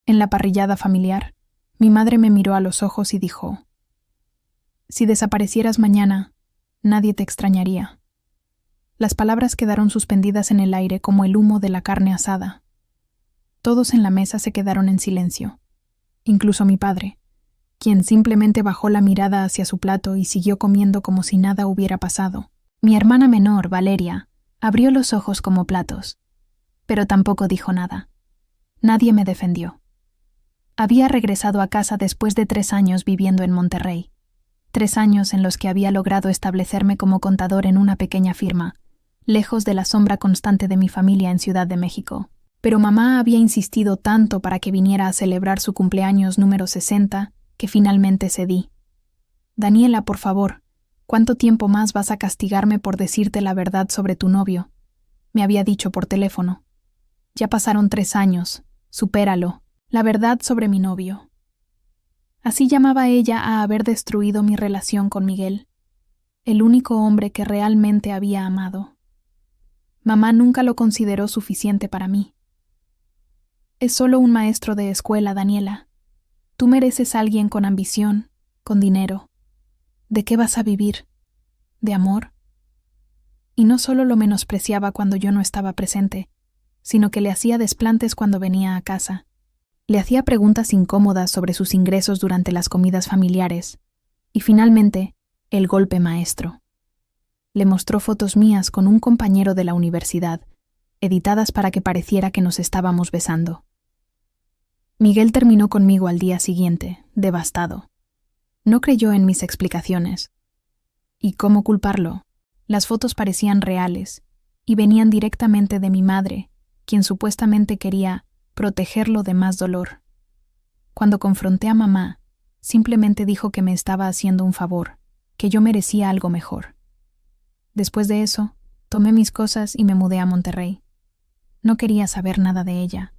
En la parrillada familiar, mi madre me miró a los ojos y dijo: «Si desaparecieras mañana, nadie te extrañaría». Las palabras quedaron suspendidas en el aire como el humo de la carne asada. Todos en la mesa se quedaron en silencio, incluso mi padre, quien simplemente bajó la mirada hacia su plato y siguió comiendo como si nada hubiera pasado. Mi hermana menor, Valeria, abrió los ojos como platos, pero tampoco dijo nada. Nadie me defendió. Había regresado a casa después de 3 años viviendo en Monterrey, 3 años en los que había logrado establecerme como contador en una pequeña firma, lejos de la sombra constante de mi familia en Ciudad de México. Pero mamá había insistido tanto para que viniera a celebrar su cumpleaños número 60 que finalmente cedí. «Daniela, por favor, ¿cuánto tiempo más vas a castigarme por decirte la verdad sobre tu novio?», me había dicho por teléfono. «Ya pasaron 3 años, supéralo, la verdad sobre mi novio». Así llamaba ella a haber destruido mi relación con Miguel, el único hombre que realmente había amado. Mamá nunca lo consideró suficiente para mí. «Es solo un maestro de escuela, Daniela. Tú mereces a alguien con ambición, con dinero. ¿De qué vas a vivir? ¿De amor?». Y no solo lo menospreciaba cuando yo no estaba presente, sino que le hacía desplantes cuando venía a casa. Le hacía preguntas incómodas sobre sus ingresos durante las comidas familiares. Y finalmente, el golpe maestro. Le mostró fotos mías con un compañero de la universidad, editadas para que pareciera que nos estábamos besando. Miguel terminó conmigo al día siguiente, devastado. No creyó en mis explicaciones. ¿Y cómo culparlo? Las fotos parecían reales y venían directamente de mi madre, quien supuestamente quería protegerlo de más dolor. Cuando confronté a mamá, simplemente dijo que me estaba haciendo un favor, que yo merecía algo mejor. Después de eso, tomé mis cosas y me mudé a Monterrey. No quería saber nada de ella.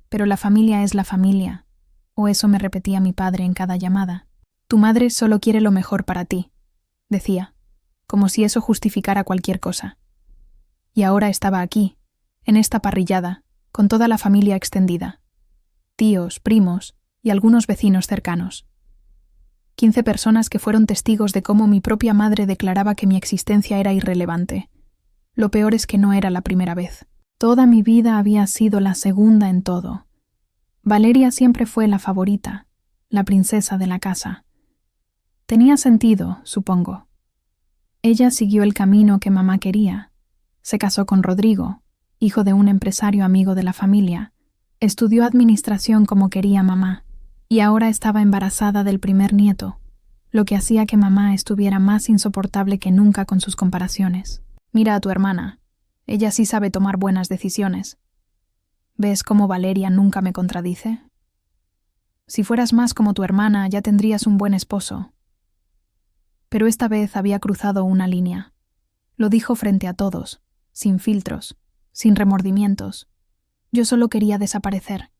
Pero la familia es la familia, o eso me repetía mi padre en cada llamada. «Tu madre solo quiere lo mejor para ti», decía, como si eso justificara cualquier cosa. Y ahora estaba aquí, en esta parrillada, con toda la familia extendida, tíos, primos y algunos vecinos cercanos. 15 personas que fueron testigos de cómo mi propia madre declaraba que mi existencia era irrelevante. Lo peor es que no era la primera vez. Toda mi vida había sido la segunda en todo. Valeria siempre fue la favorita, la princesa de la casa. Tenía sentido, supongo. Ella siguió el camino que mamá quería. Se casó con Rodrigo, hijo de un empresario amigo de la familia. Estudió administración como quería mamá, y ahora estaba embarazada del primer nieto, lo que hacía que mamá estuviera más insoportable que nunca con sus comparaciones. «Mira a tu hermana. Ella sí sabe tomar buenas decisiones. ¿Ves cómo Valeria nunca me contradice? Si fueras más como tu hermana, ya tendrías un buen esposo». Pero esta vez había cruzado una línea. Lo dijo frente a todos, sin filtros, sin remordimientos. Yo solo quería desaparecer,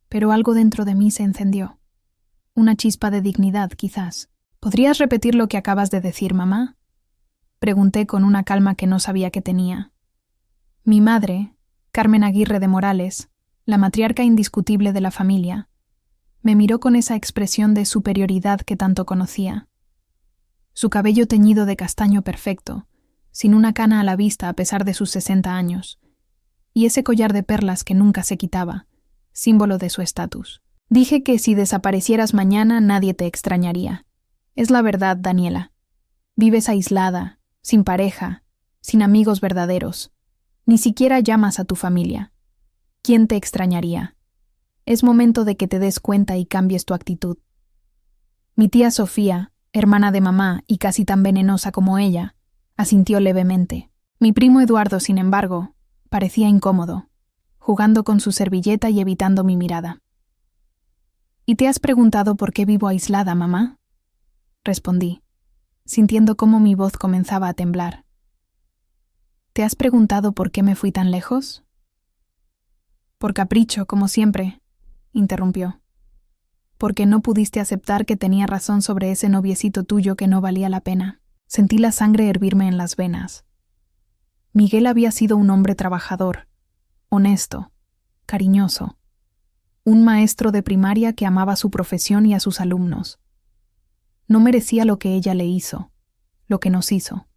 pero algo dentro de mí se encendió. Una chispa de dignidad, quizás. «¿Podrías repetir lo que acabas de decir, mamá?», pregunté con una calma que no sabía que tenía. Mi madre, Carmen Aguirre de Morales, la matriarca indiscutible de la familia, me miró con esa expresión de superioridad que tanto conocía. Su cabello teñido de castaño perfecto, sin una cana a la vista a pesar de sus 60 años, y ese collar de perlas que nunca se quitaba, símbolo de su estatus. «Dije que si desaparecieras mañana nadie te extrañaría. Es la verdad, Daniela. Vives aislada, sin pareja, sin amigos verdaderos. Ni siquiera llamas a tu familia. ¿Quién te extrañaría? Es momento de que te des cuenta y cambies tu actitud». Mi tía Sofía, hermana de mamá y casi tan venenosa como ella, asintió levemente. Mi primo Eduardo, sin embargo, parecía incómodo, jugando con su servilleta y evitando mi mirada. «¿Y te has preguntado por qué vivo aislada, mamá?», respondí, sintiendo cómo mi voz comenzaba a temblar. «¿Te has preguntado por qué me fui tan lejos?». «Por capricho, como siempre», interrumpió. «Porque no pudiste aceptar que tenía razón sobre ese noviecito tuyo que no valía la pena». Sentí la sangre hervirme en las venas. Miguel había sido un hombre trabajador, honesto, cariñoso. un maestro de primaria que amaba su profesión y a sus alumnos. No merecía lo que ella le hizo, lo que nos hizo.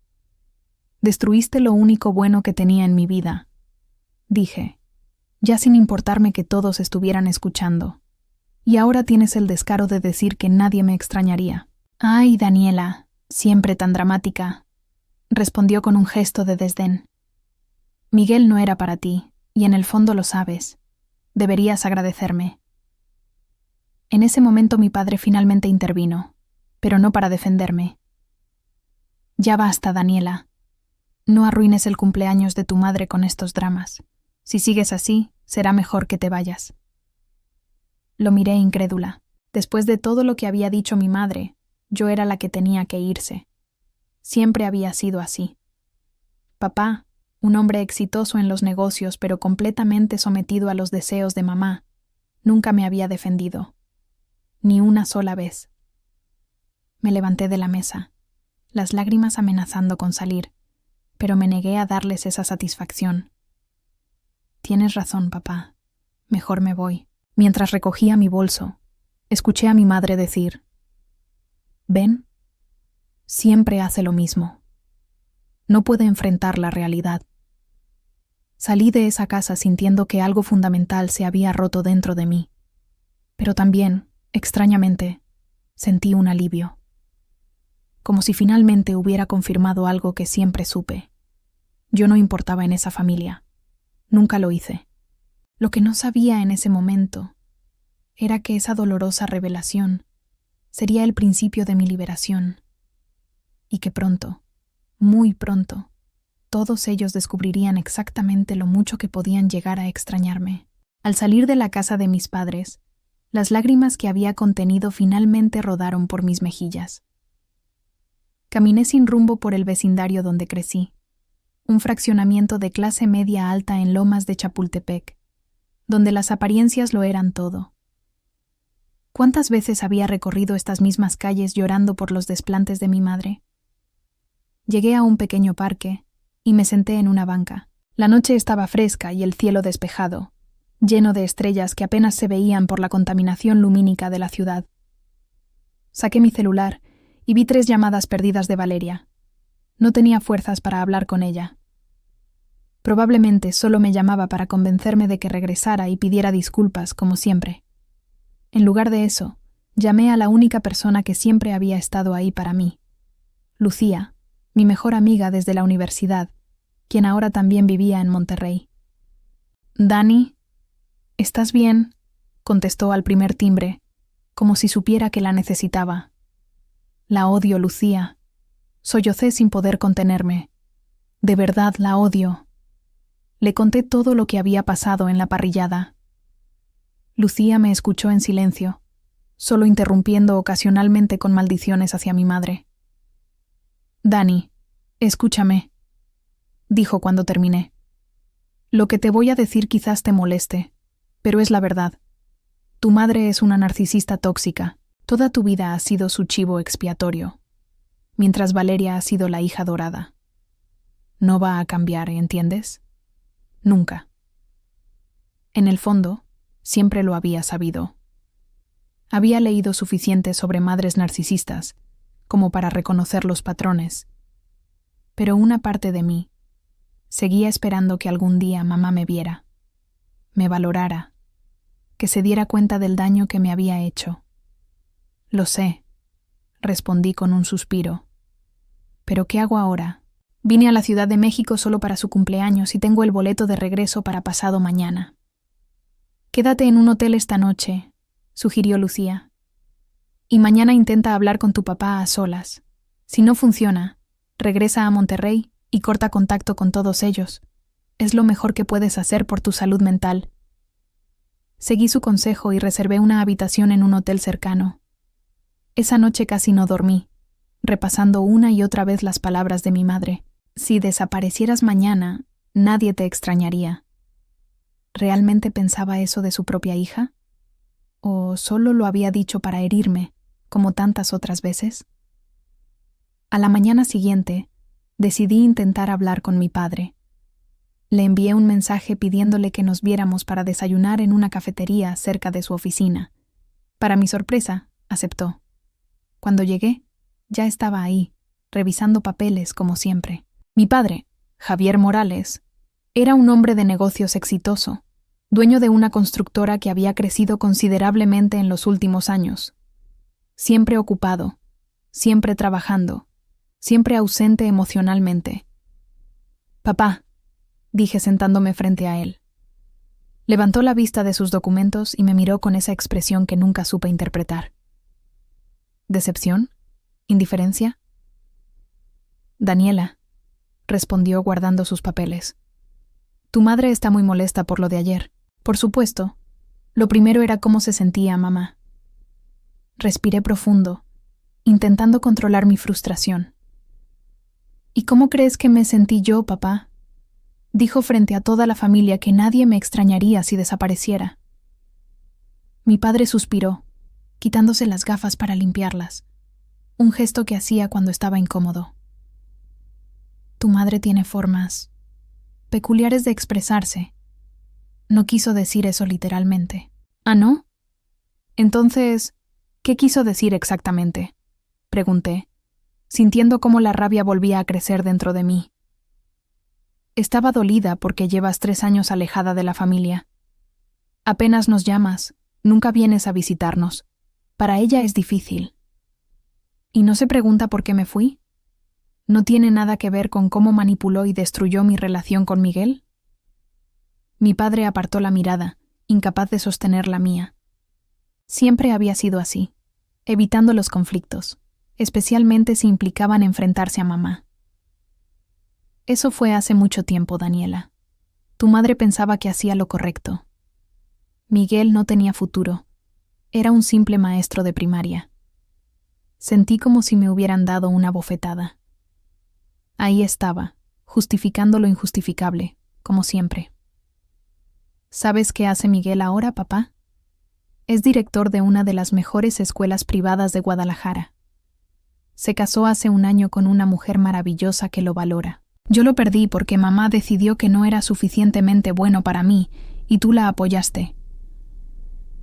Destruiste lo único bueno que tenía en mi vida, dije, ya sin importarme que todos estuvieran escuchando. Y ahora tienes el descaro de decir que nadie me extrañaría. Ay, Daniela, siempre tan dramática, respondió con un gesto de desdén. Miguel no era para ti, y en el fondo lo sabes. Deberías agradecerme. En ese momento mi padre finalmente intervino, pero no para defenderme. Ya basta, Daniela. No arruines el cumpleaños de tu madre con estos dramas. Si sigues así, será mejor que te vayas. Lo miré incrédula. Después de todo lo que había dicho mi madre, yo era la que tenía que irse. Siempre había sido así. Papá, un hombre exitoso en los negocios pero completamente sometido a los deseos de mamá, nunca me había defendido. Ni una sola vez. Me levanté de la mesa, las lágrimas amenazando con salir, pero me negué a darles esa satisfacción. Tienes razón, papá. Mejor me voy. Mientras recogía mi bolso, escuché a mi madre decir: «¿Ven? Siempre hace lo mismo. No puede enfrentar la realidad». Salí de esa casa sintiendo que algo fundamental se había roto dentro de mí, pero también, extrañamente, sentí un alivio. Como si finalmente hubiera confirmado algo que siempre supe. Yo no importaba en esa familia. Nunca lo hice. Lo que no sabía en ese momento era que esa dolorosa revelación sería el principio de mi liberación, y que pronto, muy pronto, todos ellos descubrirían exactamente lo mucho que podían llegar a extrañarme. Al salir de la casa de mis padres, las lágrimas que había contenido finalmente rodaron por mis mejillas. Caminé sin rumbo por el vecindario donde crecí, un fraccionamiento de clase media alta en Lomas de Chapultepec, donde las apariencias lo eran todo. ¿Cuántas veces había recorrido estas mismas calles llorando por los desplantes de mi madre? Llegué a un pequeño parque y me senté en una banca. La noche estaba fresca y el cielo despejado, lleno de estrellas que apenas se veían por la contaminación lumínica de la ciudad. Saqué mi celular y vi 3 llamadas perdidas de Valeria. No tenía fuerzas para hablar con ella. Probablemente solo me llamaba para convencerme de que regresara y pidiera disculpas, como siempre. En lugar de eso, llamé a la única persona que siempre había estado ahí para mí, Lucía, mi mejor amiga desde la universidad, quien ahora también vivía en Monterrey. «Dani, ¿estás bien?», contestó al primer timbre, como si supiera que la necesitaba. «La odio, Lucía». Sollocé sin poder contenerme. De verdad la odio. Le conté todo lo que había pasado en la parrillada. Lucía me escuchó en silencio, solo interrumpiendo ocasionalmente con maldiciones hacia mi madre. «Dani, escúchame», dijo cuando terminé. «Lo que te voy a decir quizás te moleste, pero es la verdad. Tu madre es una narcisista tóxica. Toda tu vida ha sido su chivo expiatorio, mientras Valeria ha sido la hija dorada. No va a cambiar, ¿entiendes? Nunca. En el fondo, siempre lo había sabido. Había leído suficiente sobre madres narcisistas como para reconocer los patrones, pero una parte de mí seguía esperando que algún día mamá me viera, me valorara, que se diera cuenta del daño que me había hecho. Lo sé, respondí con un suspiro. ¿Pero qué hago ahora? Vine a la Ciudad de México solo para su cumpleaños y tengo el boleto de regreso para pasado mañana. Quédate en un hotel esta noche, sugirió Lucía. Y mañana intenta hablar con tu papá a solas. Si no funciona, regresa a Monterrey y corta contacto con todos ellos. Es lo mejor que puedes hacer por tu salud mental. Seguí su consejo y reservé una habitación en un hotel cercano. Esa noche casi no dormí, repasando una y otra vez las palabras de mi madre. Si desaparecieras mañana, nadie te extrañaría. ¿Realmente pensaba eso de su propia hija? ¿O solo lo había dicho para herirme, como tantas otras veces? A la mañana siguiente, decidí intentar hablar con mi padre. Le envié un mensaje pidiéndole que nos viéramos para desayunar en una cafetería cerca de su oficina. Para mi sorpresa, aceptó. Cuando llegué, ya estaba ahí, revisando papeles como siempre. Mi padre, Javier Morales, era un hombre de negocios exitoso, dueño de una constructora que había crecido considerablemente en los últimos años. Siempre ocupado, siempre trabajando, siempre ausente emocionalmente. «Papá», dije sentándome frente a él. Levantó la vista de sus documentos y me miró con esa expresión que nunca supe interpretar. ¿Decepción? ¿Indiferencia? «Daniela», respondió guardando sus papeles. «Tu madre está muy molesta por lo de ayer. Por supuesto. Lo primero era cómo se sentía mamá». Respiré profundo, intentando controlar mi frustración. «¿Y cómo crees que me sentí yo, papá?», dijo frente a toda la familia que nadie me extrañaría si desapareciera. Mi padre suspiró, quitándose las gafas para limpiarlas, un gesto que hacía cuando estaba incómodo. «Tu madre tiene formas peculiares de expresarse». No quiso decir eso literalmente. ¿Ah, no? Entonces, ¿qué quiso decir exactamente?, pregunté, sintiendo cómo la rabia volvía a crecer dentro de mí. Estaba dolida porque llevas 3 años alejada de la familia. Apenas nos llamas, nunca vienes a visitarnos. Para ella es difícil. ¿Y no se pregunta por qué me fui? ¿No tiene nada que ver con cómo manipuló y destruyó mi relación con Miguel? Mi padre apartó la mirada, incapaz de sostener la mía. Siempre había sido así, evitando los conflictos, especialmente si implicaban enfrentarse a mamá. Eso fue hace mucho tiempo, Daniela. Tu madre pensaba que hacía lo correcto. Miguel no tenía futuro. Era un simple maestro de primaria. Sentí como si me hubieran dado una bofetada. Ahí estaba, justificando lo injustificable, como siempre. ¿Sabes qué hace Miguel ahora, papá? Es director de una de las mejores escuelas privadas de Guadalajara. Se casó hace 1 año con una mujer maravillosa que lo valora. Yo lo perdí porque mamá decidió que no era suficientemente bueno para mí y tú la apoyaste.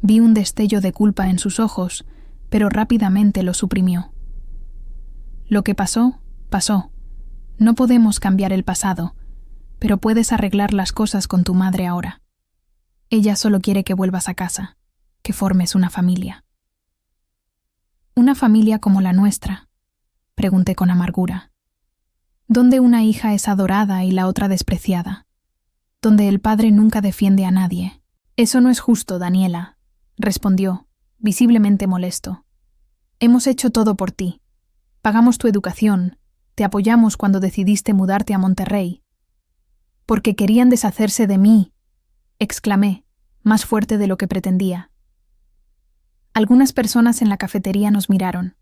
Vi un destello de culpa en sus ojos, pero rápidamente lo suprimió. Lo que pasó, pasó. No podemos cambiar el pasado, pero puedes arreglar las cosas con tu madre ahora. Ella solo quiere que vuelvas a casa, que formes una familia. ¿Una familia como la nuestra?, pregunté con amargura. ¿Donde una hija es adorada y la otra despreciada? ¿Donde el padre nunca defiende a nadie? Eso no es justo, Daniela, respondió, visiblemente molesto. Hemos hecho todo por ti. Pagamos tu educación, te apoyamos cuando decidiste mudarte a Monterrey. Porque querían deshacerse de mí, exclamé, más fuerte de lo que pretendía. Algunas personas en la cafetería nos miraron.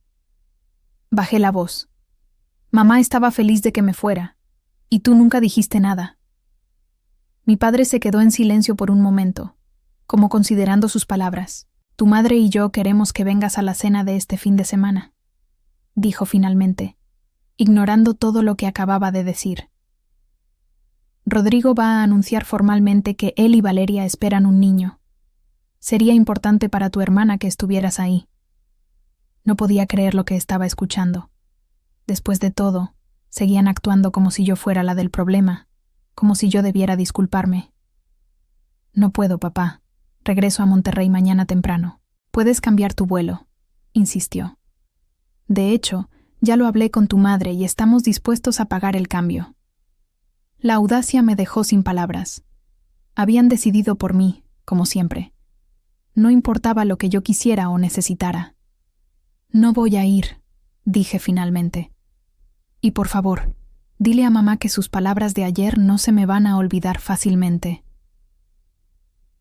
Bajé la voz. Mamá estaba feliz de que me fuera, y tú nunca dijiste nada. Mi padre se quedó en silencio por un momento, como considerando sus palabras. Tu madre y yo queremos que vengas a la cena de este fin de semana, dijo finalmente, ignorando todo lo que acababa de decir. Rodrigo va a anunciar formalmente que él y Valeria esperan un niño. Sería importante para tu hermana que estuvieras ahí. No podía creer lo que estaba escuchando. Después de todo, seguían actuando como si yo fuera la del problema, como si yo debiera disculparme. No puedo, papá. Regreso a Monterrey mañana temprano. Puedes cambiar tu vuelo, insistió. De hecho, ya lo hablé con tu madre y estamos dispuestos a pagar el cambio. La audacia me dejó sin palabras. Habían decidido por mí, como siempre. No importaba lo que yo quisiera o necesitara. No voy a ir, dije finalmente. Y por favor, dile a mamá que sus palabras de ayer no se me van a olvidar fácilmente.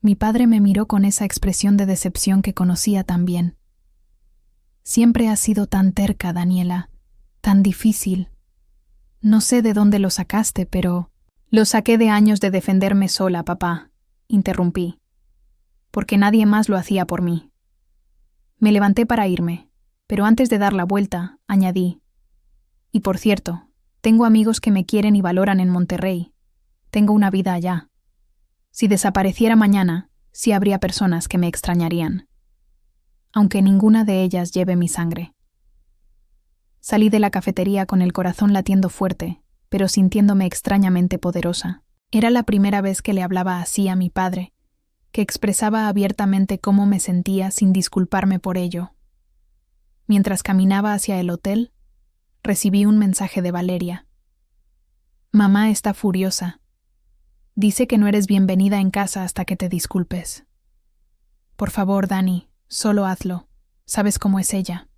Mi padre me miró con esa expresión de decepción que conocía tan bien. Siempre has sido tan terca, Daniela, tan difícil. No sé de dónde lo sacaste, pero... Lo saqué de años de defenderme sola, papá, interrumpí, porque nadie más lo hacía por mí. Me levanté para irme, pero antes de dar la vuelta, añadí, y por cierto, tengo amigos que me quieren y valoran en Monterrey. Tengo una vida allá. Si desapareciera mañana, sí habría personas que me extrañarían, aunque ninguna de ellas lleve mi sangre. Salí de la cafetería con el corazón latiendo fuerte, pero sintiéndome extrañamente poderosa. Era la primera vez que le hablaba así a mi padre, que expresaba abiertamente cómo me sentía sin disculparme por ello. Mientras caminaba hacia el hotel, recibí un mensaje de Valeria. Mamá está furiosa. Dice que no eres bienvenida en casa hasta que te disculpes. Por favor, Dani, solo hazlo. Sabes cómo es ella.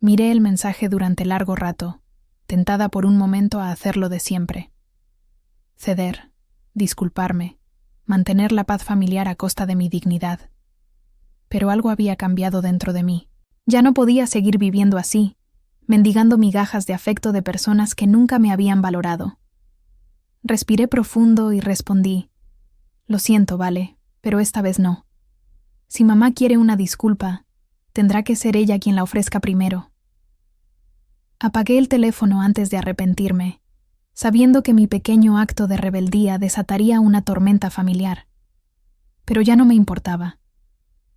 Miré el mensaje durante largo rato, tentada por un momento a hacerlo de siempre. Ceder, disculparme, mantener la paz familiar a costa de mi dignidad. Pero algo había cambiado dentro de mí. Ya no podía seguir viviendo así, mendigando migajas de afecto de personas que nunca me habían valorado. Respiré profundo y respondí: lo siento, Vale, pero esta vez no. Si mamá quiere una disculpa, tendrá que ser ella quien la ofrezca primero. Apagué el teléfono antes de arrepentirme, sabiendo que mi pequeño acto de rebeldía desataría una tormenta familiar. Pero ya no me importaba.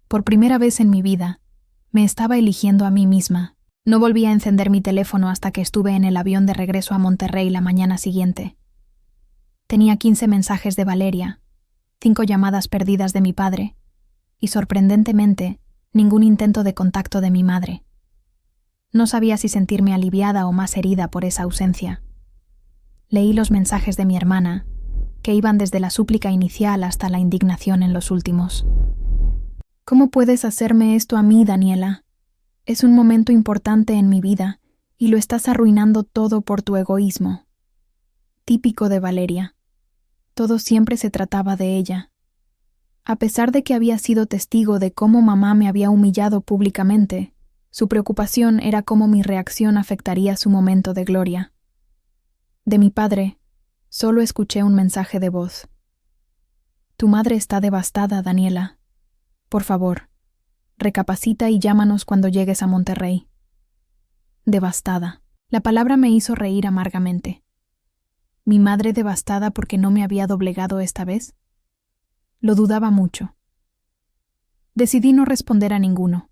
Por primera vez en mi vida, me estaba eligiendo a mí misma. No volví a encender mi teléfono hasta que estuve en el avión de regreso a Monterrey la mañana siguiente. Tenía 15 mensajes de Valeria, 5 llamadas perdidas de mi padre y, sorprendentemente, ningún intento de contacto de mi madre. No sabía si sentirme aliviada o más herida por esa ausencia. Leí los mensajes de mi hermana, que iban desde la súplica inicial hasta la indignación en los últimos. ¿Cómo puedes hacerme esto a mí, Daniela? Es un momento importante en mi vida y lo estás arruinando todo por tu egoísmo. Típico de Valeria. Todo siempre se trataba de ella. A pesar de que había sido testigo de cómo mamá me había humillado públicamente, su preocupación era cómo mi reacción afectaría su momento de gloria. De mi padre, solo escuché un mensaje de voz. Tu madre está devastada, Daniela. Por favor, recapacita y llámanos cuando llegues a Monterrey. Devastada. La palabra me hizo reír amargamente. ¿Mi madre devastada porque no me había doblegado esta vez? Lo dudaba mucho. Decidí no responder a ninguno.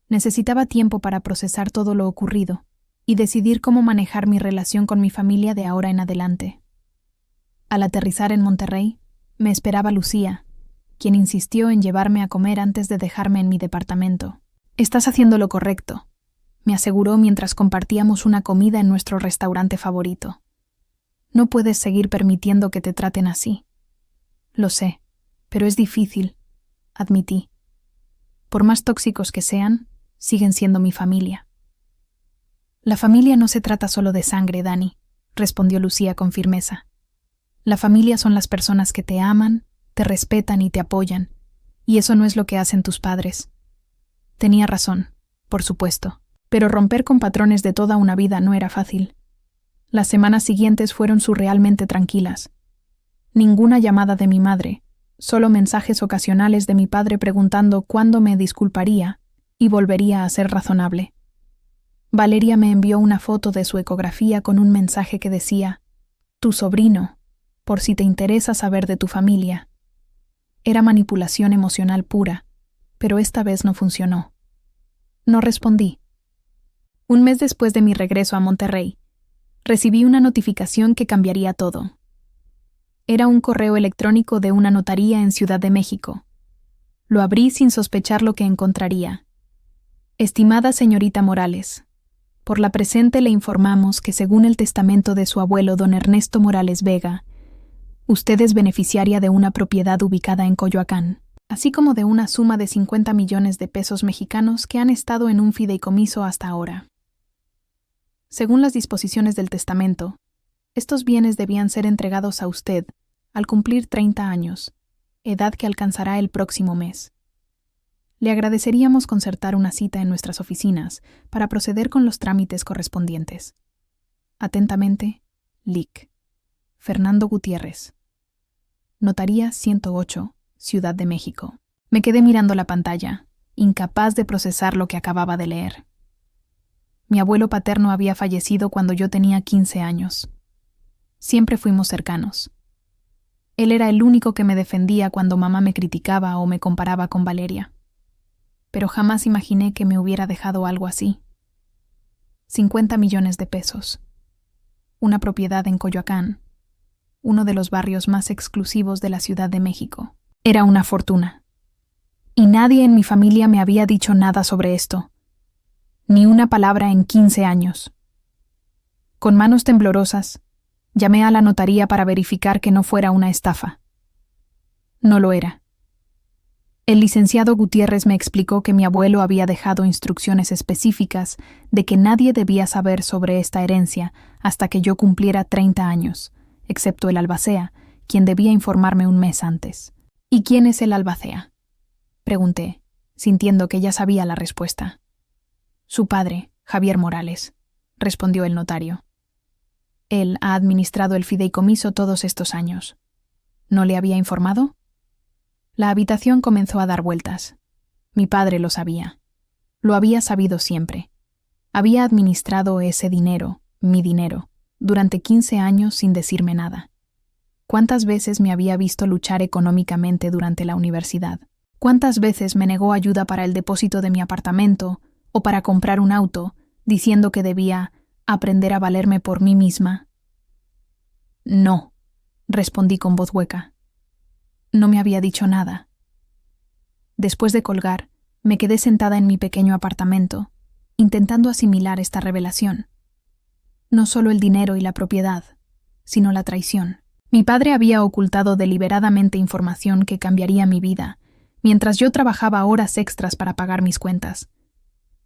Necesitaba tiempo para procesar todo lo ocurrido y decidir cómo manejar mi relación con mi familia de ahora en adelante. Al aterrizar en Monterrey, me esperaba Lucía, quien insistió en llevarme a comer antes de dejarme en mi departamento. «Estás haciendo lo correcto», me aseguró mientras compartíamos una comida en nuestro restaurante favorito. «No puedes seguir permitiendo que te traten así». «Lo sé, pero es difícil», admití. «Por más tóxicos que sean, siguen siendo mi familia». «La familia no se trata solo de sangre, Dani», respondió Lucía con firmeza. «La familia son las personas que te aman, te respetan y te apoyan, y eso no es lo que hacen tus padres». Tenía razón, por supuesto, pero romper con patrones de toda una vida no era fácil. Las semanas siguientes fueron surrealmente tranquilas. Ninguna llamada de mi madre, solo mensajes ocasionales de mi padre preguntando cuándo me disculparía y volvería a ser razonable. Valeria me envió una foto de su ecografía con un mensaje que decía: «Tu sobrino, por si te interesa saber de tu familia». Era manipulación emocional pura, pero esta vez no funcionó. No respondí. Un mes después de mi regreso a Monterrey, recibí una notificación que cambiaría todo. Era un correo electrónico de una notaría en Ciudad de México. Lo abrí sin sospechar lo que encontraría. «Estimada señorita Morales, por la presente le informamos que según el testamento de su abuelo don Ernesto Morales Vega, usted es beneficiaria de una propiedad ubicada en Coyoacán, así como de una suma de 50 millones de pesos mexicanos que han estado en un fideicomiso hasta ahora. Según las disposiciones del testamento, estos bienes debían ser entregados a usted al cumplir 30 años, edad que alcanzará el próximo mes. Le agradeceríamos concertar una cita en nuestras oficinas para proceder con los trámites correspondientes. Atentamente, Lic. Fernando Gutiérrez. Notaría 108, Ciudad de México. Me quedé mirando la pantalla, incapaz de procesar lo que acababa de leer. Mi abuelo paterno había fallecido cuando yo tenía 15 años. Siempre fuimos cercanos, Él era el único que me defendía cuando mamá me criticaba o me comparaba con Valeria. Pero jamás imaginé que me hubiera dejado algo así. 50 millones de pesos. Una propiedad en Coyoacán, uno de los barrios más exclusivos de la Ciudad de México. Era una fortuna. Y nadie en mi familia me había dicho nada sobre esto. Ni una palabra en 15 años. Con manos temblorosas, llamé a la notaría para verificar que no fuera una estafa. No lo era. El licenciado Gutiérrez me explicó que mi abuelo había dejado instrucciones específicas de que nadie debía saber sobre esta herencia hasta que yo cumpliera 30 años, excepto el albacea, quien debía informarme un mes antes. ¿Y quién es el albacea?, pregunté, sintiendo que ya sabía la respuesta. Su padre, Javier Morales, respondió el notario. Él ha administrado el fideicomiso todos estos años. ¿No le había informado? La habitación comenzó a dar vueltas. Mi padre lo sabía. Lo había sabido siempre. Había administrado ese dinero, mi dinero, durante 15 años sin decirme nada. ¿Cuántas veces me había visto luchar económicamente durante la universidad? ¿Cuántas veces me negó ayuda para el depósito de mi apartamento o para comprar un auto, diciendo que debía aprender a valerme por mí misma? No, respondí con voz hueca. No me había dicho nada. Después de colgar, me quedé sentada en mi pequeño apartamento, intentando asimilar esta revelación. No solo el dinero y la propiedad, sino la traición. Mi padre había ocultado deliberadamente información que cambiaría mi vida, mientras yo trabajaba horas extras para pagar mis cuentas.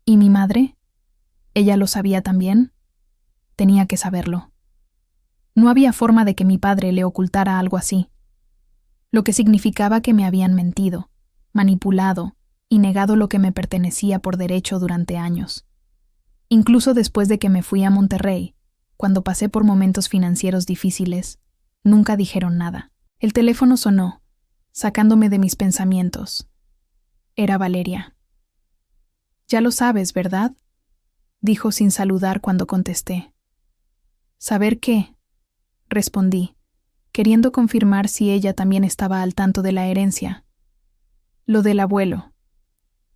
¿Y mi madre? ¿Ella lo sabía también? Tenía que saberlo. No había forma de que mi padre le ocultara algo así, lo que significaba que me habían mentido, manipulado y negado lo que me pertenecía por derecho durante años. Incluso después de que me fui a Monterrey, cuando pasé por momentos financieros difíciles, nunca dijeron nada. El teléfono sonó, sacándome de mis pensamientos. Era Valeria. «Ya lo sabes, ¿verdad?», dijo sin saludar cuando contesté. «¿Saber qué?», respondí, queriendo confirmar si ella también estaba al tanto de la herencia. «Lo del abuelo.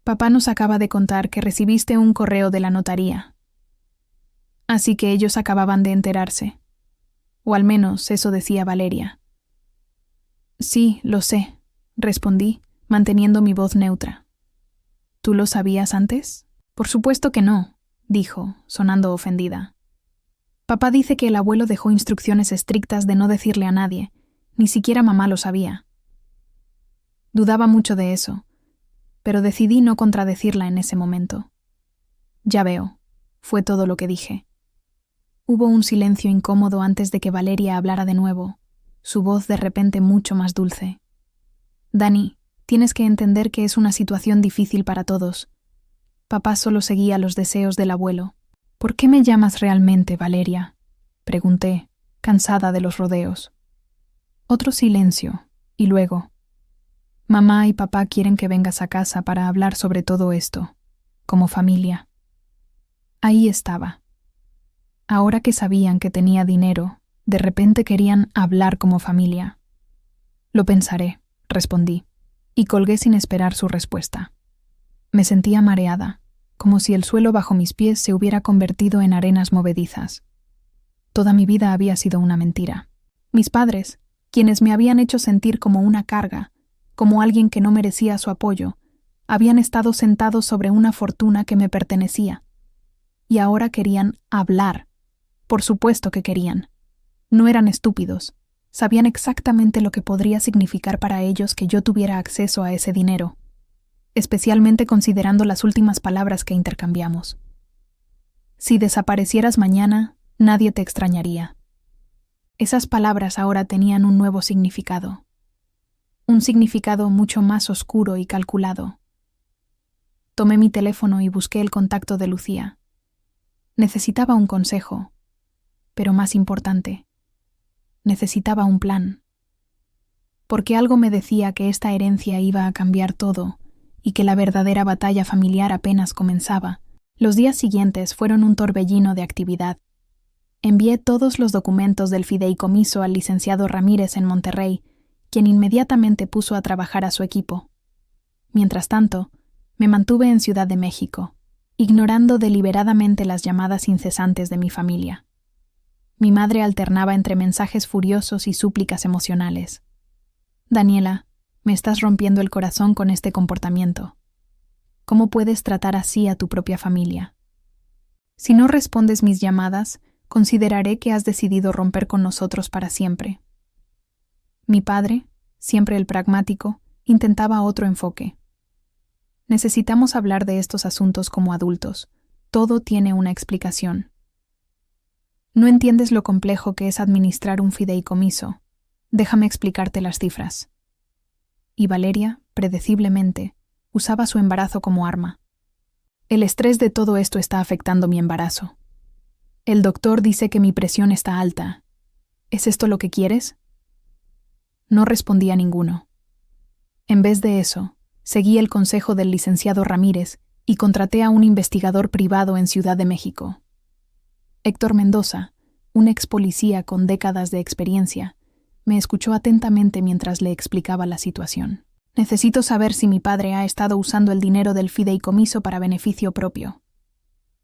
Papá nos acaba de contar que recibiste un correo de la notaría. Así que ellos acababan de enterarse. O al menos eso decía Valeria». «Sí, lo sé», respondí, manteniendo mi voz neutra. «¿Tú lo sabías antes?». «Por supuesto que no», dijo, sonando ofendida. «Papá dice que el abuelo dejó instrucciones estrictas de no decirle a nadie, ni siquiera mamá lo sabía». Dudaba mucho de eso, pero decidí no contradecirla en ese momento. «Ya veo», fue todo lo que dije. Hubo un silencio incómodo antes de que Valeria hablara de nuevo, su voz de repente mucho más dulce. «Dani, tienes que entender que es una situación difícil para todos. Papá solo seguía los deseos del abuelo». «¿Por qué me llamas realmente, Valeria?», pregunté, cansada de los rodeos. Otro silencio, y luego: «Mamá y papá quieren que vengas a casa para hablar sobre todo esto, como familia». Ahí estaba. Ahora que sabían que tenía dinero, de repente querían hablar como familia. «Lo pensaré», respondí, y colgué sin esperar su respuesta. Me sentía mareada, como si el suelo bajo mis pies se hubiera convertido en arenas movedizas. Toda mi vida había sido una mentira. Mis padres, quienes me habían hecho sentir como una carga, como alguien que no merecía su apoyo, habían estado sentados sobre una fortuna que me pertenecía. Y ahora querían hablar. Por supuesto que querían. No eran estúpidos. Sabían exactamente lo que podría significar para ellos que yo tuviera acceso a ese dinero, especialmente considerando las últimas palabras que intercambiamos. «Si desaparecieras mañana, nadie te extrañaría». Esas palabras ahora tenían un nuevo significado. Un significado mucho más oscuro y calculado. Tomé mi teléfono y busqué el contacto de Lucía. Necesitaba un consejo, pero más importante, necesitaba un plan. Porque algo me decía que esta herencia iba a cambiar todo, y que la verdadera batalla familiar apenas comenzaba. Los días siguientes fueron un torbellino de actividad. Envié todos los documentos del fideicomiso al licenciado Ramírez en Monterrey quien inmediatamente puso a trabajar a su equipo. Mientras tanto, me mantuve en Ciudad de México, ignorando deliberadamente las llamadas incesantes de mi familia. Mi madre alternaba entre mensajes furiosos y súplicas emocionales. Daniela, me estás rompiendo el corazón con este comportamiento. ¿Cómo puedes tratar así a tu propia familia? Si no respondes mis llamadas, consideraré que has decidido romper con nosotros para siempre. Mi padre, siempre el pragmático, intentaba otro enfoque. Necesitamos hablar de estos asuntos como adultos. Todo tiene una explicación. No entiendes lo complejo que es administrar un fideicomiso. Déjame explicarte las cifras. Y Valeria, predeciblemente, usaba su embarazo como arma. El estrés de todo esto está afectando mi embarazo. El doctor dice que mi presión está alta. ¿Es esto lo que quieres? No respondí a ninguno. En vez de eso, seguí el consejo del licenciado Ramírez y contraté a un investigador privado en Ciudad de México. Héctor Mendoza, un ex policía con décadas de experiencia, me escuchó atentamente mientras le explicaba la situación. Necesito saber si mi padre ha estado usando el dinero del fideicomiso para beneficio propio,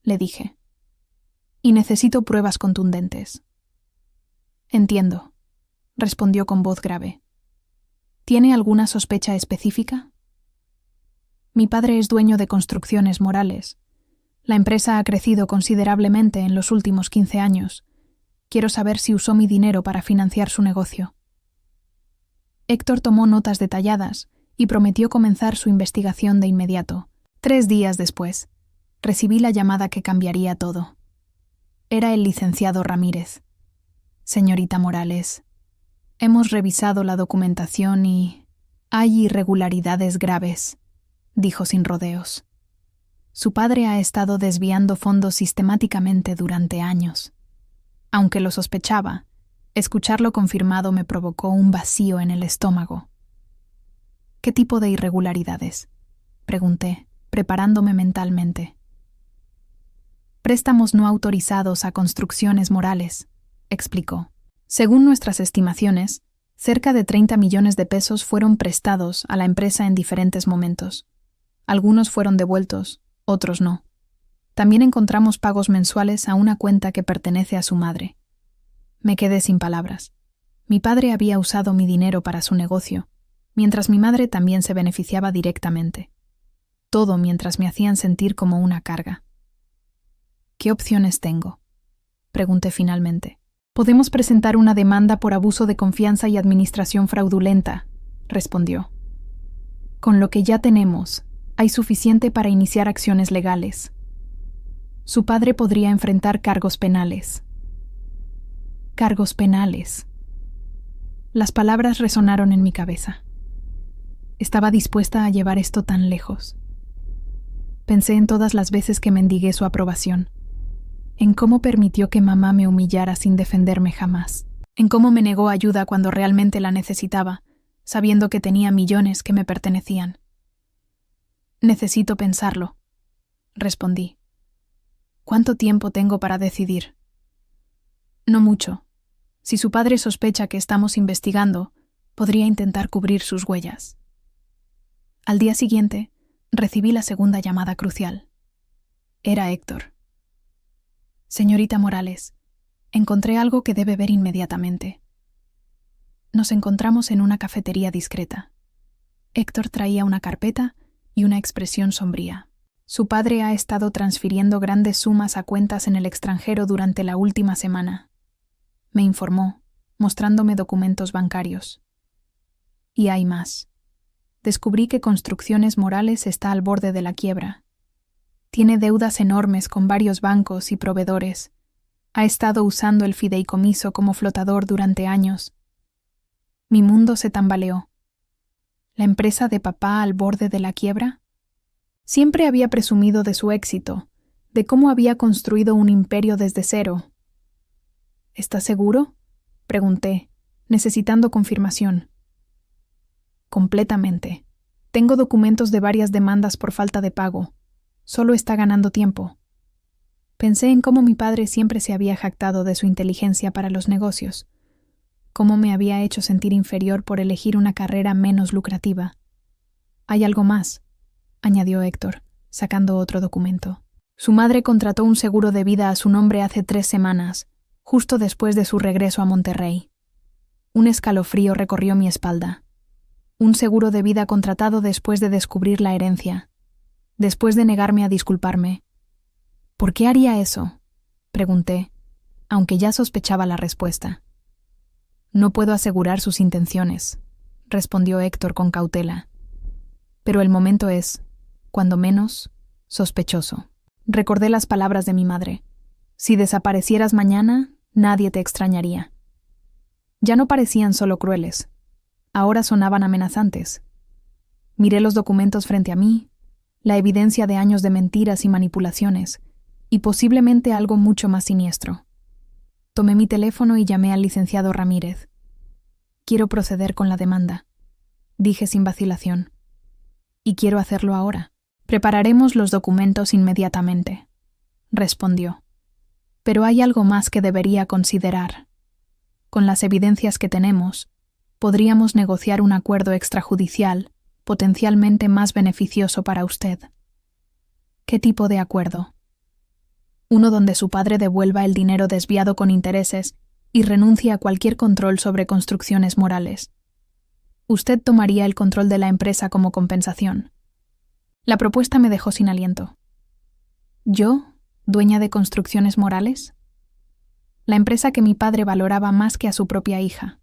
le dije. Y necesito pruebas contundentes. Entiendo, respondió con voz grave. ¿Tiene alguna sospecha específica? Mi padre es dueño de Construcciones Morales. La empresa ha crecido considerablemente en los últimos 15 años. Quiero saber si usó mi dinero para financiar su negocio. Héctor tomó notas detalladas y prometió comenzar su investigación de inmediato. 3 días después, recibí la llamada que cambiaría todo. Era el licenciado Ramírez. Señorita Morales, hemos revisado la documentación y hay irregularidades graves, dijo sin rodeos. Su padre ha estado desviando fondos sistemáticamente durante años. Aunque lo sospechaba, escucharlo confirmado me provocó un vacío en el estómago. ¿Qué tipo de irregularidades?, pregunté, preparándome mentalmente. Préstamos no autorizados a Construcciones Morales, explicó. Según nuestras estimaciones, cerca de 30 millones de pesos fueron prestados a la empresa en diferentes momentos. Algunos fueron devueltos, otros no. También encontramos pagos mensuales a una cuenta que pertenece a su madre. Me quedé sin palabras. Mi padre había usado mi dinero para su negocio, mientras mi madre también se beneficiaba directamente. Todo mientras me hacían sentir como una carga. ¿Qué opciones tengo?, pregunté finalmente. Podemos presentar una demanda por abuso de confianza y administración fraudulenta, respondió. Con lo que ya tenemos, hay suficiente para iniciar acciones legales. Su padre podría enfrentar cargos penales. Cargos penales. Las palabras resonaron en mi cabeza. Estaba dispuesta a llevar esto tan lejos. Pensé en todas las veces que mendigué su aprobación, en cómo permitió que mamá me humillara sin defenderme jamás, en cómo me negó ayuda cuando realmente la necesitaba, sabiendo que tenía millones que me pertenecían. Necesito pensarlo, respondí. ¿Cuánto tiempo tengo para decidir? No mucho. Si su padre sospecha que estamos investigando, podría intentar cubrir sus huellas. Al día siguiente, recibí la segunda llamada crucial. Era Héctor. Señorita Morales, encontré algo que debe ver inmediatamente. Nos encontramos en una cafetería discreta. Héctor traía una carpeta y una expresión sombría. Su padre ha estado transfiriendo grandes sumas a cuentas en el extranjero durante la última semana. Me informó, mostrándome documentos bancarios. Y hay más. Descubrí que Construcciones Morales está al borde de la quiebra. Tiene deudas enormes con varios bancos y proveedores. Ha estado usando el fideicomiso como flotador durante años. Mi mundo se tambaleó. ¿La empresa de papá al borde de la quiebra? Siempre había presumido de su éxito, de cómo había construido un imperio desde cero. ¿Estás seguro?, pregunté, necesitando confirmación. Completamente. Tengo documentos de varias demandas por falta de pago. Solo está ganando tiempo. Pensé en cómo mi padre siempre se había jactado de su inteligencia para los negocios. cómo me había hecho sentir inferior por elegir una carrera menos lucrativa. «Hay algo más», añadió Héctor, sacando otro documento. Su madre contrató un seguro de vida a su nombre hace 3 semanas, justo después de su regreso a Monterrey. Un escalofrío recorrió mi espalda. Un seguro de vida contratado después de descubrir la herencia, después de negarme a disculparme. «¿Por qué haría eso?», pregunté, aunque ya sospechaba la respuesta. «No puedo asegurar sus intenciones», respondió Héctor con cautela. «Pero el momento es, cuando menos, sospechoso». Recordé las palabras de mi madre. «Si desaparecieras mañana, nadie te extrañaría». Ya no parecían solo crueles. Ahora sonaban amenazantes. Miré los documentos frente a mí, la evidencia de años de mentiras y manipulaciones, y posiblemente algo mucho más siniestro. Tomé mi teléfono y llamé al licenciado Ramírez. «Quiero proceder con la demanda», dije sin vacilación. «Y quiero hacerlo ahora». «Prepararemos los documentos inmediatamente», respondió. «Pero hay algo más que debería considerar. Con las evidencias que tenemos, podríamos negociar un acuerdo extrajudicial potencialmente más beneficioso para usted». «¿Qué tipo de acuerdo?». «Uno donde su padre devuelva el dinero desviado con intereses y renuncie a cualquier control sobre construcciones morales. Usted tomaría el control de la empresa como compensación». La propuesta me dejó sin aliento. ¿Yo, dueña de Construcciones Morales? La empresa que mi padre valoraba más que a su propia hija.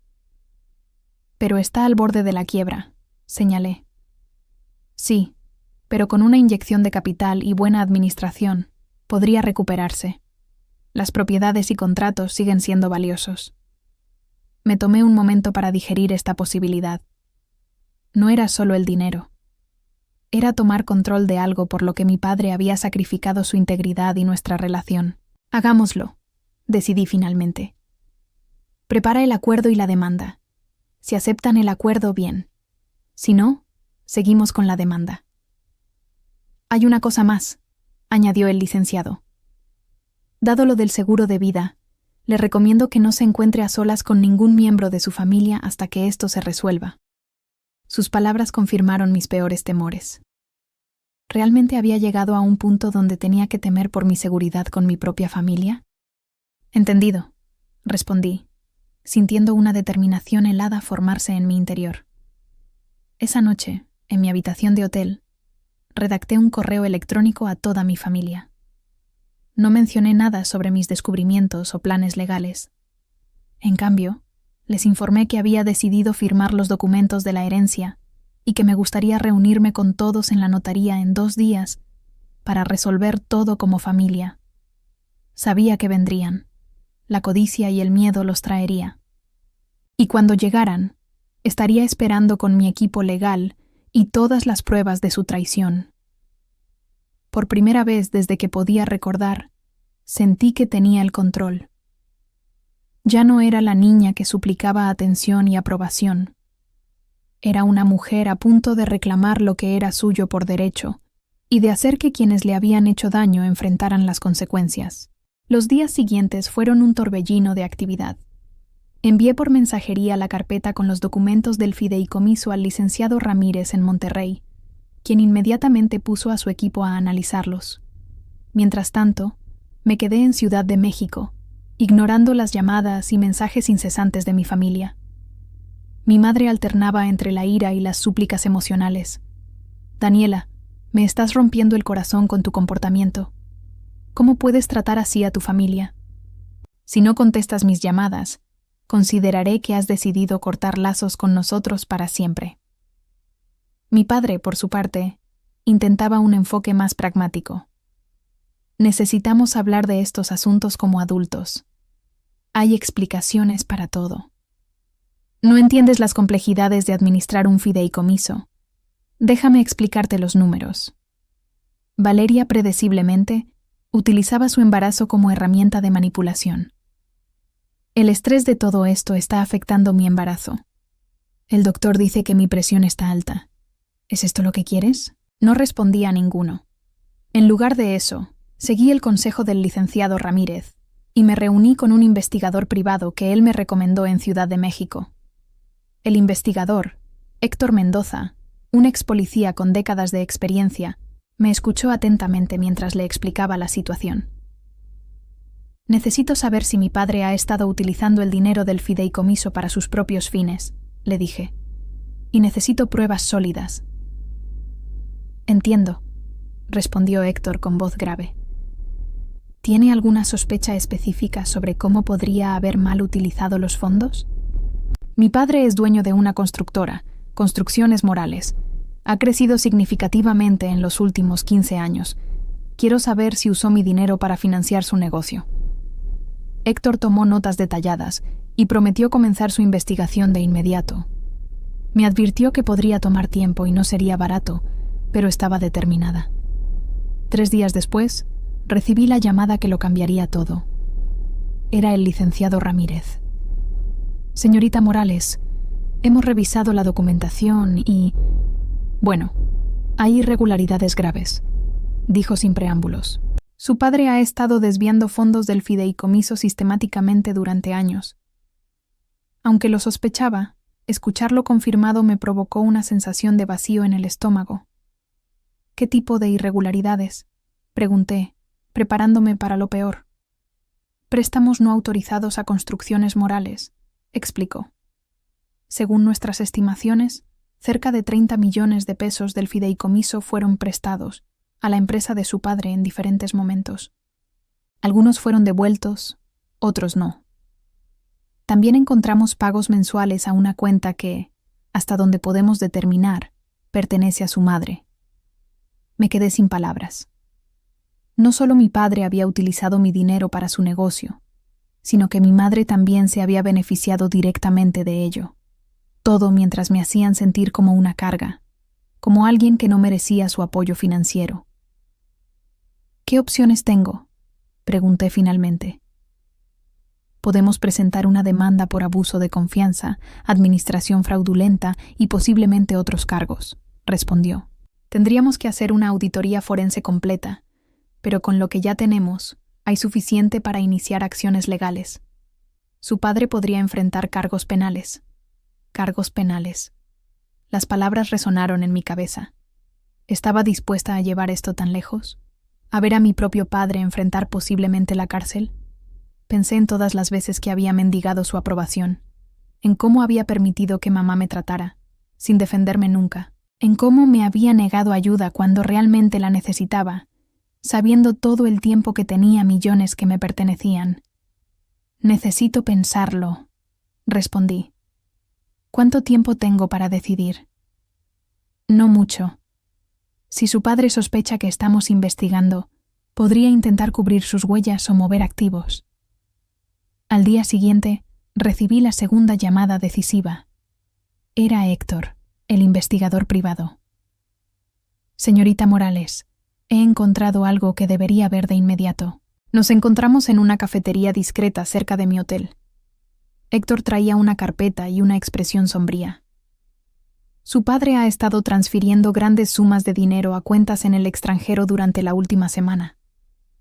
«Pero está al borde de la quiebra», señalé. «Sí, pero con una inyección de capital y buena administración, podría recuperarse. Las propiedades y contratos siguen siendo valiosos». Me tomé un momento para digerir esta posibilidad. No era solo el dinero. Era tomar control de algo por lo que mi padre había sacrificado su integridad y nuestra relación. «Hagámoslo», decidí finalmente. «Prepara el acuerdo y la demanda. Si aceptan el acuerdo, bien. Si no, seguimos con la demanda». «Hay una cosa más», añadió el licenciado. «Dado lo del seguro de vida, le recomiendo que no se encuentre a solas con ningún miembro de su familia hasta que esto se resuelva». Sus palabras confirmaron mis peores temores. ¿Realmente había llegado a un punto donde tenía que temer por mi seguridad con mi propia familia? «Entendido», respondí, sintiendo una determinación helada formarse en mi interior. Esa noche, en mi habitación de hotel, redacté un correo electrónico a toda mi familia. No mencioné nada sobre mis descubrimientos o planes legales. En cambio, les informé que había decidido firmar los documentos de la herencia y que me gustaría reunirme con todos en la notaría en 2 días para resolver todo como familia. Sabía que vendrían. La codicia y el miedo los traería. Y cuando llegaran, estaría esperando con mi equipo legal y todas las pruebas de su traición. Por primera vez desde que podía recordar, sentí que tenía el control. Ya no era la niña que suplicaba atención y aprobación. Era una mujer a punto de reclamar lo que era suyo por derecho y de hacer que quienes le habían hecho daño enfrentaran las consecuencias. Los días siguientes fueron un torbellino de actividad. Envié por mensajería la carpeta con los documentos del fideicomiso al licenciado Ramírez en Monterrey, quien inmediatamente puso a su equipo a analizarlos. Mientras tanto, me quedé en Ciudad de México, ignorando las llamadas y mensajes incesantes de mi familia. Mi madre alternaba entre la ira y las súplicas emocionales. «Daniela, me estás rompiendo el corazón con tu comportamiento. ¿Cómo puedes tratar así a tu familia? Si no contestas mis llamadas, consideraré que has decidido cortar lazos con nosotros para siempre». Mi padre, por su parte, intentaba un enfoque más pragmático. «Necesitamos hablar de estos asuntos como adultos. Hay explicaciones para todo. No entiendes las complejidades de administrar un fideicomiso. Déjame explicarte los números». Valeria, predeciblemente, utilizaba su embarazo como herramienta de manipulación. «El estrés de todo esto está afectando mi embarazo. El doctor dice que mi presión está alta. ¿Es esto lo que quieres?». No respondí a ninguno. En lugar de eso, seguí el consejo del licenciado Ramírez y me reuní con un investigador privado que él me recomendó en Ciudad de México. El investigador, Héctor Mendoza, un ex policía con décadas de experiencia, me escuchó atentamente mientras le explicaba la situación. Necesito saber si mi padre ha estado utilizando el dinero del fideicomiso para sus propios fines, le dije, y necesito pruebas sólidas. Entiendo, respondió Héctor con voz grave. ¿Tiene alguna sospecha específica sobre cómo podría haber mal utilizado los fondos? Mi padre es dueño de una constructora, Construcciones Morales. Ha crecido significativamente en los últimos 15 años. Quiero saber si usó mi dinero para financiar su negocio. Héctor tomó notas detalladas y prometió comenzar su investigación de inmediato. Me advirtió que podría tomar tiempo y no sería barato, pero estaba determinada. 3 días después, recibí la llamada que lo cambiaría todo. Era el licenciado Ramírez. Señorita Morales, hemos revisado la documentación y... Bueno, hay irregularidades graves, dijo sin preámbulos. Su padre ha estado desviando fondos del fideicomiso sistemáticamente durante años. Aunque lo sospechaba, escucharlo confirmado me provocó una sensación de vacío en el estómago. ¿Qué tipo de irregularidades?, pregunté, preparándome para lo peor. Préstamos no autorizados a Construcciones Morales, explicó. Según nuestras estimaciones, cerca de 30 millones de pesos del fideicomiso fueron prestados a la empresa de su padre en diferentes momentos. Algunos fueron devueltos, otros no. También encontramos pagos mensuales a una cuenta que, hasta donde podemos determinar, pertenece a su madre. Me quedé sin palabras. No solo mi padre había utilizado mi dinero para su negocio, sino que mi madre también se había beneficiado directamente de ello. Todo mientras me hacían sentir como una carga, como alguien que no merecía su apoyo financiero. ¿Qué opciones tengo?, pregunté finalmente. Podemos presentar una demanda por abuso de confianza, administración fraudulenta y posiblemente otros cargos, respondió. Tendríamos que hacer una auditoría forense completa, pero con lo que ya tenemos, hay suficiente para iniciar acciones legales. Su padre podría enfrentar cargos penales. Cargos penales. Las palabras resonaron en mi cabeza. ¿Estaba dispuesta a llevar esto tan lejos? ¿A ver a mi propio padre enfrentar posiblemente la cárcel? Pensé en todas las veces que había mendigado su aprobación, en cómo había permitido que mamá me tratara, sin defenderme nunca, en cómo me había negado ayuda cuando realmente la necesitaba, sabiendo todo el tiempo que tenía millones que me pertenecían. Necesito pensarlo, respondí. ¿Cuánto tiempo tengo para decidir? No mucho. Si su padre sospecha que estamos investigando, podría intentar cubrir sus huellas o mover activos. Al día siguiente, recibí la segunda llamada decisiva. Era Héctor, el investigador privado. Señorita Morales, he encontrado algo que debería ver de inmediato. Nos encontramos en una cafetería discreta cerca de mi hotel. Héctor traía una carpeta y una expresión sombría. Su padre ha estado transfiriendo grandes sumas de dinero a cuentas en el extranjero durante la última semana.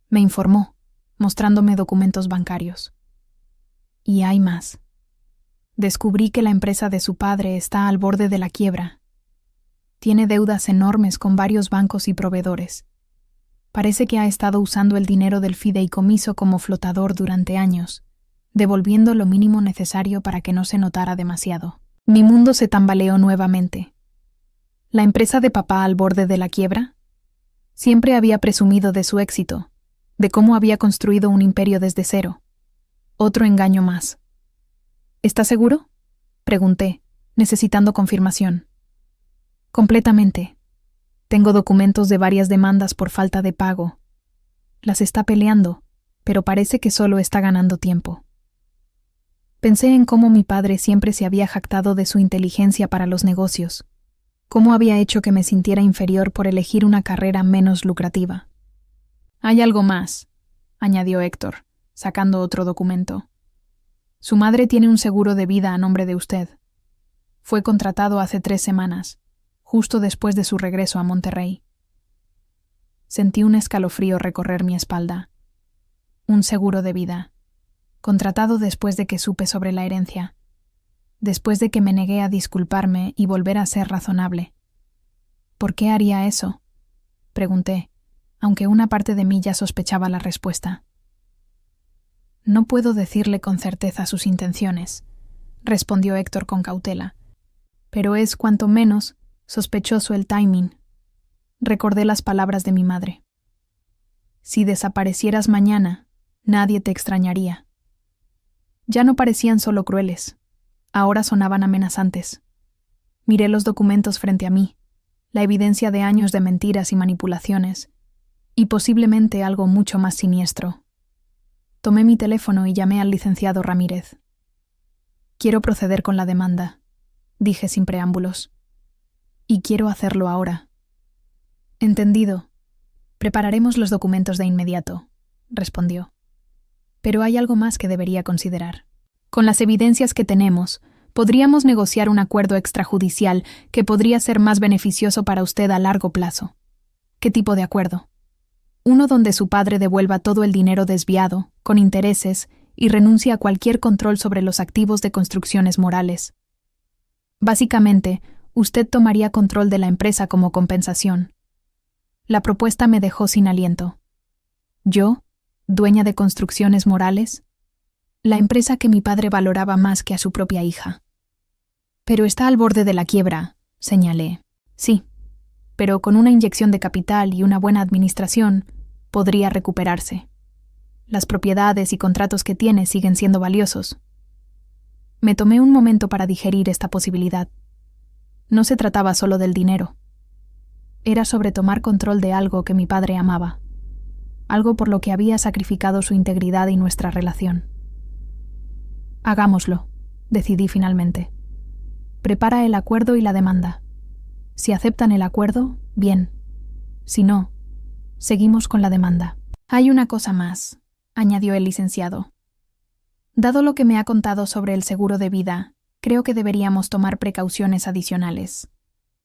Me informó, mostrándome documentos bancarios. Y hay más. Descubrí que la empresa de su padre está al borde de la quiebra. Tiene deudas enormes con varios bancos y proveedores. Parece que ha estado usando el dinero del fideicomiso como flotador durante años, devolviendo lo mínimo necesario para que no se notara demasiado. Mi mundo se tambaleó nuevamente. ¿La empresa de papá al borde de la quiebra? Siempre había presumido de su éxito, de cómo había construido un imperio desde cero. Otro engaño más. ¿Está seguro?, pregunté, necesitando confirmación. Completamente. Tengo documentos de varias demandas por falta de pago. Las está peleando, pero parece que solo está ganando tiempo. Pensé en cómo mi padre siempre se había jactado de su inteligencia para los negocios, cómo había hecho que me sintiera inferior por elegir una carrera menos lucrativa. Hay algo más, añadió Héctor, sacando otro documento. Su madre tiene un seguro de vida a nombre de usted. Fue contratado hace 3 semanas, justo después de su regreso a Monterrey. Sentí un escalofrío recorrer mi espalda. Un seguro de vida. contratado después de que supe sobre la herencia, después de que me negué a disculparme y volver a ser razonable. ¿Por qué haría eso?, pregunté, aunque una parte de mí ya sospechaba la respuesta. No puedo decirle con certeza sus intenciones, respondió Héctor con cautela, pero es cuanto menos sospechoso el timing. Recordé las palabras de mi madre. Si desaparecieras mañana, nadie te extrañaría. Ya no parecían solo crueles, ahora sonaban amenazantes. Miré los documentos frente a mí, la evidencia de años de mentiras y manipulaciones, y posiblemente algo mucho más siniestro. Tomé mi teléfono y llamé al licenciado Ramírez. Quiero proceder con la demanda, dije sin preámbulos. Y quiero hacerlo ahora. Entendido. Prepararemos los documentos de inmediato, respondió. Pero hay algo más que debería considerar. Con las evidencias que tenemos, podríamos negociar un acuerdo extrajudicial que podría ser más beneficioso para usted a largo plazo. ¿Qué tipo de acuerdo? Uno donde su padre devuelva todo el dinero desviado, con intereses, y renuncie a cualquier control sobre los activos de Construcciones Morales. Básicamente, usted tomaría control de la empresa como compensación. La propuesta me dejó sin aliento. ¿Yo, dueña de Construcciones Morales? La empresa que mi padre valoraba más que a su propia hija. Pero está al borde de la quiebra, señalé. Sí, pero con una inyección de capital y una buena administración, podría recuperarse. Las propiedades y contratos que tiene siguen siendo valiosos. Me tomé un momento para digerir esta posibilidad. No se trataba solo del dinero. Era sobre tomar control de algo que mi padre amaba, algo por lo que había sacrificado su integridad y nuestra relación. Hagámoslo, decidí finalmente. Prepara el acuerdo y la demanda. Si aceptan el acuerdo, bien. Si no, seguimos con la demanda. Hay una cosa más, añadió el licenciado. Dado lo que me ha contado sobre el seguro de vida, creo que deberíamos tomar precauciones adicionales.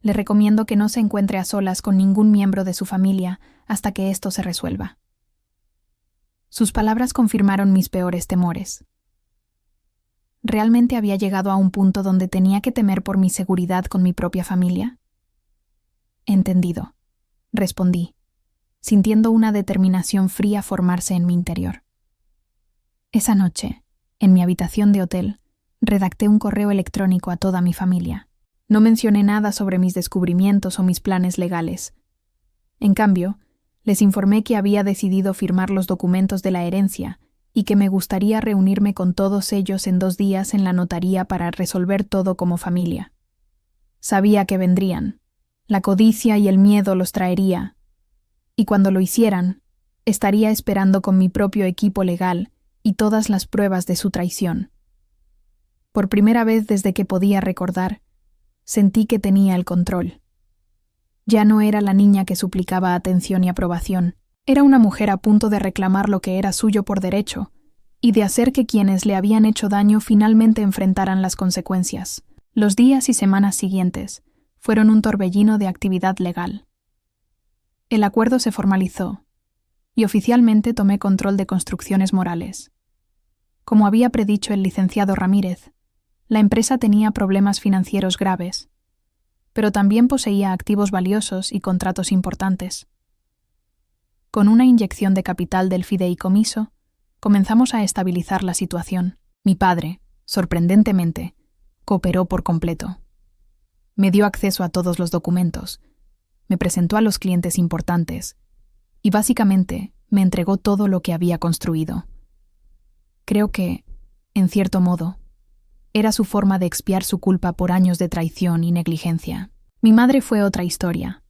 Le recomiendo que no se encuentre a solas con ningún miembro de su familia hasta que esto se resuelva. Sus palabras confirmaron mis peores temores. ¿Realmente había llegado a un punto donde tenía que temer por mi seguridad con mi propia familia? Entendido, respondí, sintiendo una determinación fría formarse en mi interior. Esa noche, en mi habitación de hotel, redacté un correo electrónico a toda mi familia. No mencioné nada sobre mis descubrimientos o mis planes legales. En cambio, les informé que había decidido firmar los documentos de la herencia y que me gustaría reunirme con todos ellos en 2 días en la notaría para resolver todo como familia. Sabía que vendrían. La codicia y el miedo los traería. Y cuando lo hicieran, estaría esperando con mi propio equipo legal y todas las pruebas de su traición. Por primera vez desde que podía recordar, sentí que tenía el control. Ya no era la niña que suplicaba atención y aprobación. Era una mujer a punto de reclamar lo que era suyo por derecho y de hacer que quienes le habían hecho daño finalmente enfrentaran las consecuencias. Los días y semanas siguientes fueron un torbellino de actividad legal. El acuerdo se formalizó y oficialmente tomé control de Construcciones Morales. Como había predicho el licenciado Ramírez, la empresa tenía problemas financieros graves, pero también poseía activos valiosos y contratos importantes. Con una inyección de capital del fideicomiso, comenzamos a estabilizar la situación. Mi padre, sorprendentemente, cooperó por completo. Me dio acceso a todos los documentos, me presentó a los clientes importantes y básicamente me entregó todo lo que había construido. Creo que, en cierto modo, era su forma de expiar su culpa por años de traición y negligencia. Mi madre fue otra historia.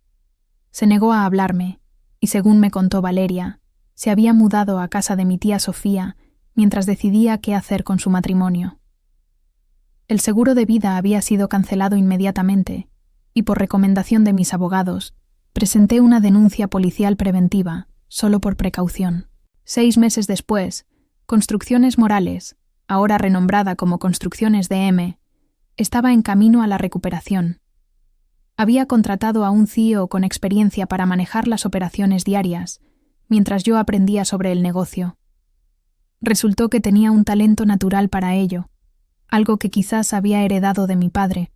Se negó a hablarme y, según me contó Valeria, se había mudado a casa de mi tía Sofía mientras decidía qué hacer con su matrimonio. El seguro de vida había sido cancelado inmediatamente y, por recomendación de mis abogados, presenté una denuncia policial preventiva, solo por precaución. 6 meses después, Construcciones Morales, ahora renombrada como Construcciones DM, estaba en camino a la recuperación. Había contratado a un CEO con experiencia para manejar las operaciones diarias, mientras yo aprendía sobre el negocio. Resultó que tenía un talento natural para ello, algo que quizás había heredado de mi padre,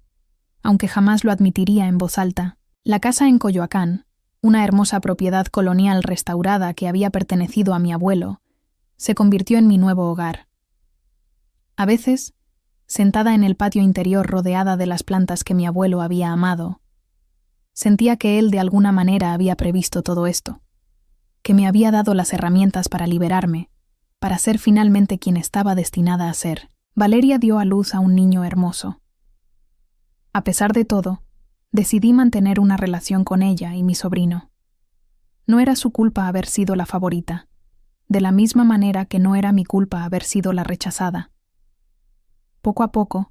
aunque jamás lo admitiría en voz alta. La casa en Coyoacán, una hermosa propiedad colonial restaurada que había pertenecido a mi abuelo, se convirtió en mi nuevo hogar. A veces, sentada en el patio interior rodeada de las plantas que mi abuelo había amado, sentía que él de alguna manera había previsto todo esto, que me había dado las herramientas para liberarme, para ser finalmente quien estaba destinada a ser. Valeria dio a luz a un niño hermoso. A pesar de todo, decidí mantener una relación con ella y mi sobrino. No era su culpa haber sido la favorita, de la misma manera que no era mi culpa haber sido la rechazada. Poco a poco,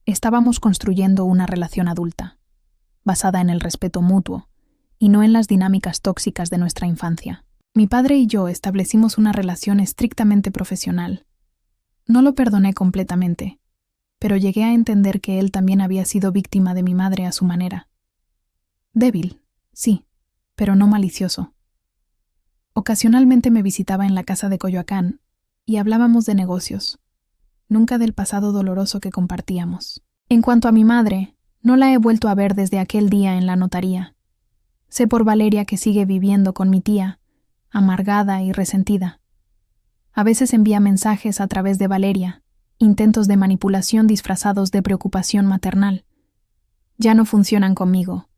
estábamos construyendo una relación adulta, basada en el respeto mutuo y no en las dinámicas tóxicas de nuestra infancia. Mi padre y yo establecimos una relación estrictamente profesional. No lo perdoné completamente, pero llegué a entender que él también había sido víctima de mi madre a su manera. Débil, sí, pero no malicioso. Ocasionalmente me visitaba en la casa de Coyoacán y hablábamos de negocios, nunca del pasado doloroso que compartíamos. En cuanto a mi madre, no la he vuelto a ver desde aquel día en la notaría. Sé por Valeria que sigue viviendo con mi tía, amargada y resentida. A veces envía mensajes a través de Valeria, intentos de manipulación disfrazados de preocupación maternal. Ya no funcionan conmigo.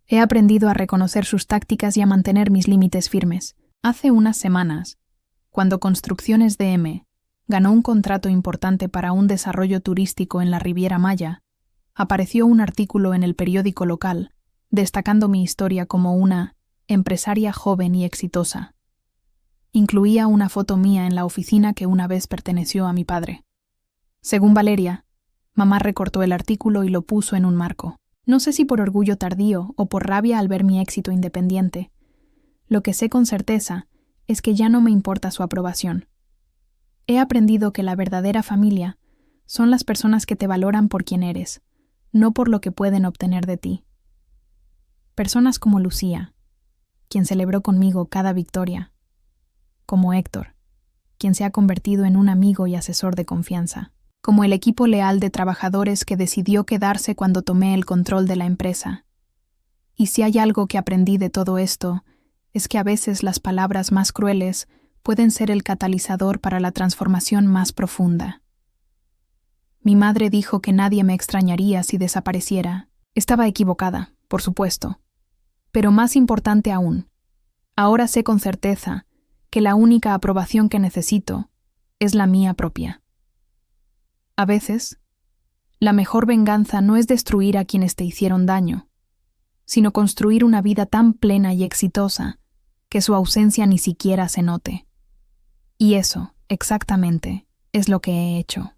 He aprendido a reconocer sus tácticas y a mantener mis límites firmes. Hace unas semanas, cuando Construcciones DM ganó un contrato importante para un desarrollo turístico en la Riviera Maya, apareció un artículo en el periódico local destacando mi historia como una empresaria joven y exitosa. Incluía una foto mía en la oficina que una vez perteneció a mi padre. Según Valeria, mamá recortó el artículo y lo puso en un marco. No sé si por orgullo tardío o por rabia al ver mi éxito independiente. Lo que sé con certeza es que ya no me importa su aprobación. He aprendido que la verdadera familia son las personas que te valoran por quien eres, no por lo que pueden obtener de ti. Personas como Lucía, quien celebró conmigo cada victoria, como Héctor, quien se ha convertido en un amigo y asesor de confianza, como el equipo leal de trabajadores que decidió quedarse cuando tomé el control de la empresa. Y si hay algo que aprendí de todo esto, es que a veces las palabras más crueles pueden ser el catalizador para la transformación más profunda. Mi madre dijo que nadie me extrañaría si desapareciera. Estaba equivocada, por supuesto. Pero más importante aún, ahora sé con certeza que la única aprobación que necesito es la mía propia. A veces, la mejor venganza no es destruir a quienes te hicieron daño, sino construir una vida tan plena y exitosa que su ausencia ni siquiera se note. Y eso, exactamente, es lo que he hecho.